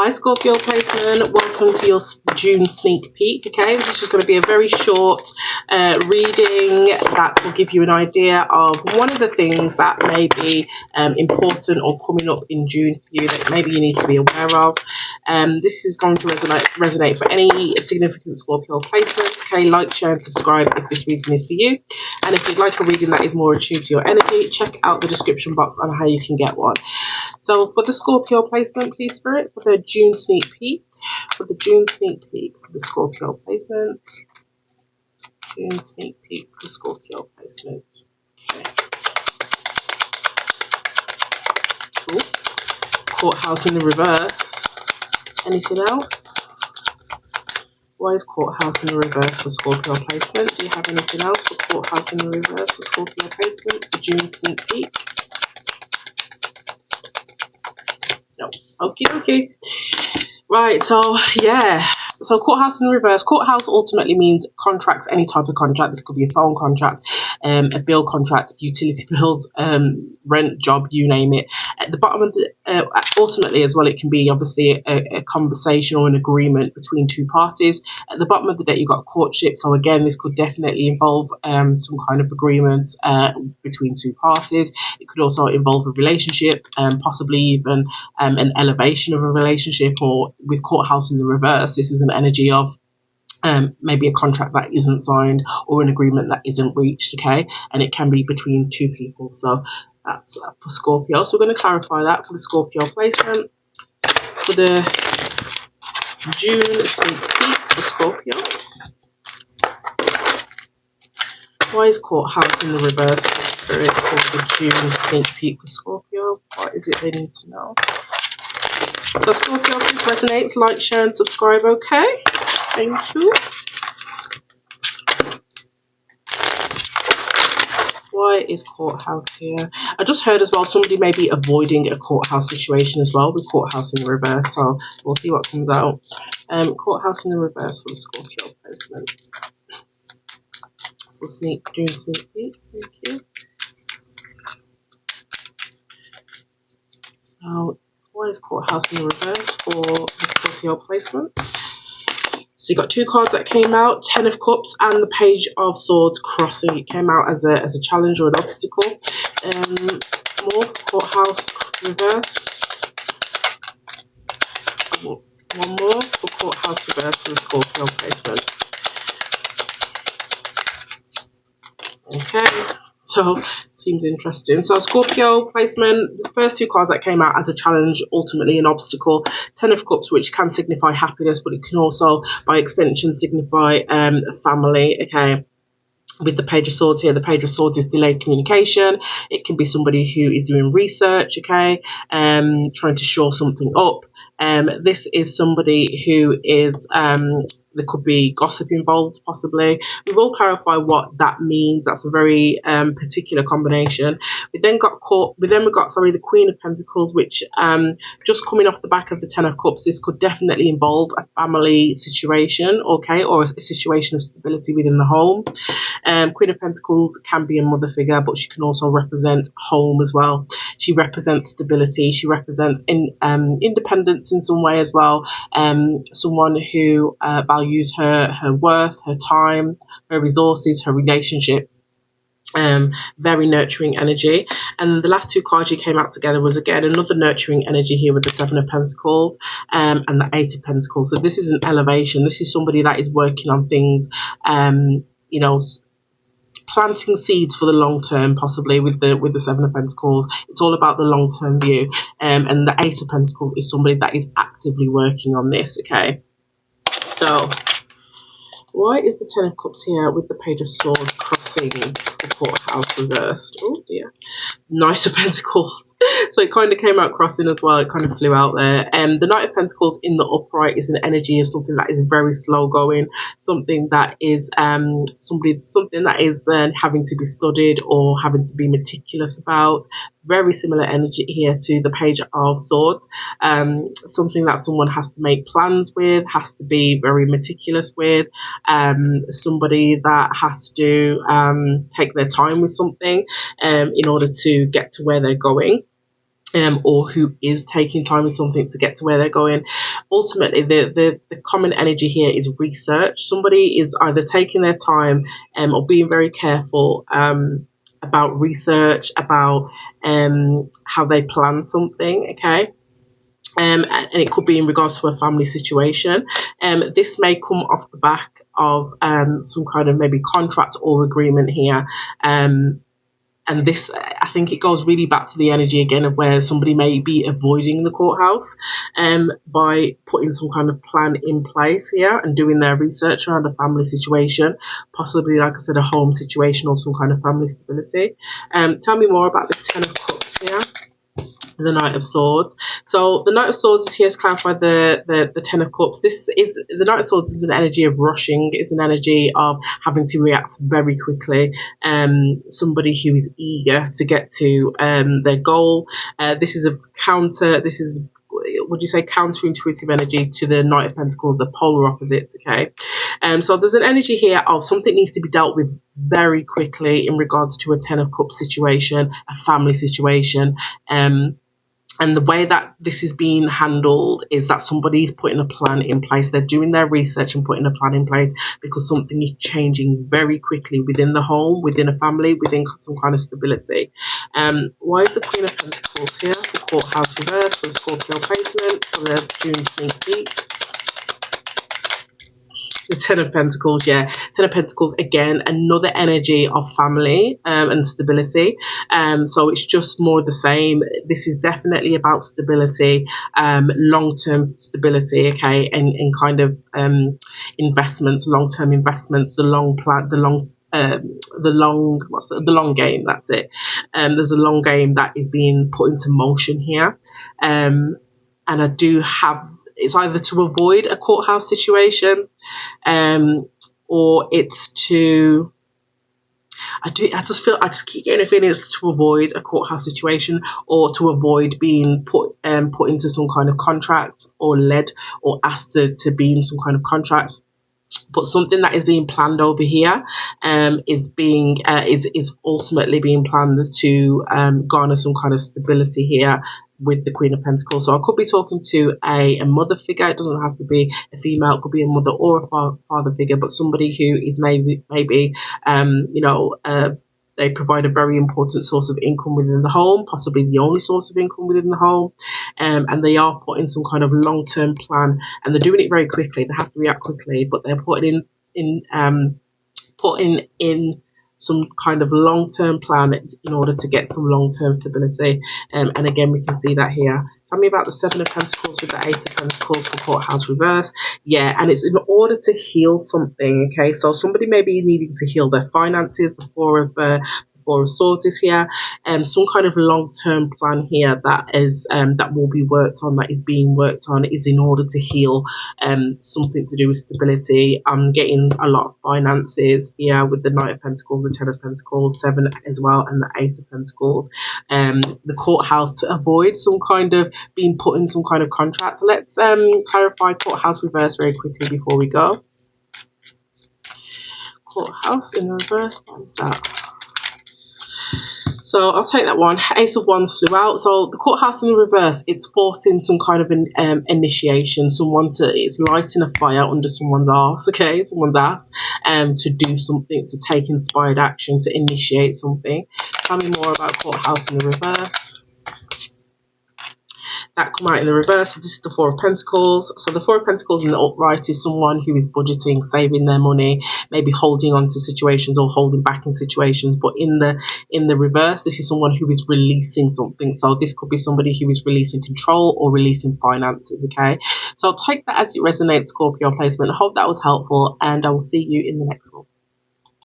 Hi Scorpio placement, welcome to your June sneak peek. Okay, this is just going to be a very short reading that will give you an idea of one of the things that may be important or coming up in June for you that maybe you need to be aware of. This is going to resonate for any significant Scorpio placements. Okay, like, share and subscribe if this reading is for you. And if you'd like a reading that is more attuned to your energy, check out the description box on how you can get one. So for the Scorpio placement, please Spirit, for the June sneak peek, for the Scorpio placement, June sneak peek for Scorpio placement. Okay. Cool. Courthouse in the reverse. Anything else? Why is Courthouse in the reverse for Scorpio placement? Do you have anything else for Courthouse in the reverse for Scorpio placement, the June sneak peek? No. Okie dokie. Right, so yeah. So courthouse in the reverse. Courthouse ultimately means contracts, any type of contract. This could be a phone contract, a bill contract, utility bills, rent, job, you name it. At the bottom of the, ultimately as well, it can be obviously a conversation or an agreement between two parties. At the bottom of the deck, you've got courtship. So again, this could definitely involve some kind of agreement between two parties. It could also involve a relationship, possibly even an elevation of a relationship, or with courthouse in the reverse, this is an energy of maybe a contract that isn't signed or an agreement that isn't reached, okay? And it can be between two people. So that's for Scorpio. So we're going to clarify that for the Scorpio placement. For the June sneak peek for Scorpio. Why is courthouse in the reverse for Spirit for the June sneak peek for Scorpio? What is it they need to know? So Scorpio, please resonate, like, share and subscribe, okay? Thank you. Why is courthouse here? I just heard as well somebody may be avoiding a courthouse situation as well with courthouse in the reverse, so we'll see what comes out. Courthouse in the reverse for the Scorpio placement. For June sneak peek, thank you. So why is courthouse in the reverse for the Scorpio placement? So you got two cards that came out, Ten of Cups and the Page of Swords crossing. It came out as a challenge or an obstacle. More courthouse reverse. One more for courthouse reverse for the Scorpio placement. Okay, so seems interesting. So Scorpio placement, the first two cards that came out as a challenge, ultimately an obstacle. Ten of Cups, which can signify happiness, but it can also by extension signify family, okay? With the Page of Swords here, the Page of Swords is delayed communication. It can be somebody who is doing research, okay, trying to shore something up. This is somebody who is, there could be gossip involved, possibly. We will clarify what that means. That's a very particular combination. We then got the Queen of Pentacles, which just coming off the back of the Ten of Cups, this could definitely involve a family situation, okay, or a situation of stability within the home. Queen of Pentacles can be a mother figure, but she can also represent home as well. She represents stability. She represents independence in some way as well. Someone who values her worth, her time, her resources, her relationships. Very nurturing energy. And the last two cards you came out together was again another nurturing energy here with the Seven of Pentacles and the Ace of Pentacles. So this is an elevation. This is somebody that is working on things, you know, planting seeds for the long term, possibly with the Seven of Pentacles. It's all about the long term view. And the Ace of Pentacles is somebody that is actively working on this, okay? So why is the Ten of Cups here with the Page of Swords crossing the courthouse reversed? Oh dear. Knight of Pentacles. So it kind of came out crossing as well. It kind of flew out there. The Knight of Pentacles in the upright is an energy of something that is very slow going, something that is something that is having to be studied or having to be meticulous about. Very similar energy here to the Page of Swords. Something that someone has to make plans with, has to be very meticulous with. Somebody that has to take their time with something in order to get to where they're going. or who is taking time with something to get to where they're going. Ultimately, the common energy here is research. Somebody is either taking their time or being very careful about research, about how they plan something, okay? And it could be in regards to a family situation. This may come off the back of some kind of maybe contract or agreement here. And this, I think it goes really back to the energy again of where somebody may be avoiding the courthouse by putting some kind of plan in place here and doing their research around a family situation, possibly, like I said, a home situation or some kind of family stability. Tell me more about the Ten of Cups here. The Knight of Swords. So the Knight of Swords is here to clarify the Ten of Cups. This is the Knight of Swords is an energy of rushing. It's an energy of having to react very quickly. Somebody who is eager to get to their goal. This is a counter. This is, would you say, counterintuitive energy to the Knight of Pentacles, the polar opposite. Okay. So there's an energy here of something needs to be dealt with very quickly in regards to a Ten of Cups situation, a family situation. And the way that this is being handled is that somebody's putting a plan in place. They're doing their research and putting a plan in place because something is changing very quickly within the home, within a family, within some kind of stability. Why is the Queen of Pentacles here for Courthouse Reverse, for the Scorpio placement, for the June Sneak Peek? The Ten of Pentacles, yeah. Ten of Pentacles, again, another energy of family and stability. So it's just more the same. This is definitely about stability, long-term stability, okay, and kind of investments, long-term investments, the long plan, the long game, that's it. There's a long game that is being put into motion here. And I do have, it's either to avoid a courthouse situation, or it's to, I just keep getting a feeling it's to avoid a courthouse situation or to avoid being put into some kind of contract or led or asked to be in some kind of contract. But something that is being planned over here is ultimately being planned to garner some kind of stability here with the Queen of Pentacles. So I could be talking to a mother figure. It doesn't have to be a female. It could be a mother or a father figure, but somebody who is maybe they provide a very important source of income within the home, possibly the only source of income within the home, and they are putting some kind of long-term plan, and they're doing it very quickly. They have to react quickly, but they're putting in some kind of long-term plan in order to get some long-term stability. And again, we can see that here. Tell me about the Seven of Pentacles with the Eight of Pentacles for Courthouse Reverse. Yeah, and it's in order to heal something, okay? So somebody may be needing to heal their finances. The Four of Swords is here. Some kind of long-term plan here that is that will be worked on, that is being worked on, is in order to heal something to do with stability. I'm getting a lot of finances here with the Knight of Pentacles, the Ten of Pentacles, Seven as well, and the Eight of Pentacles. The courthouse, to avoid some kind of being put in some kind of contract. Let's clarify Courthouse Reverse very quickly before we go. Courthouse in reverse, what is that? So I'll take that one. Ace of Wands flew out. So the courthouse in the reverse, it's forcing some kind of an initiation. It's lighting a fire under someone's arse, okay? Someone's ass, to do something, to take inspired action, to initiate something. Tell me more about courthouse in the reverse. That come out in the reverse. So this is the Four of Pentacles. So the Four of Pentacles in the upright is someone who is budgeting, saving their money, maybe holding on to situations or holding back in situations. But in the reverse, this is someone who is releasing something. So this could be somebody who is releasing control or releasing finances, okay? So take that as it resonates, Scorpio placement. I hope that was helpful, and I will see you in the next one.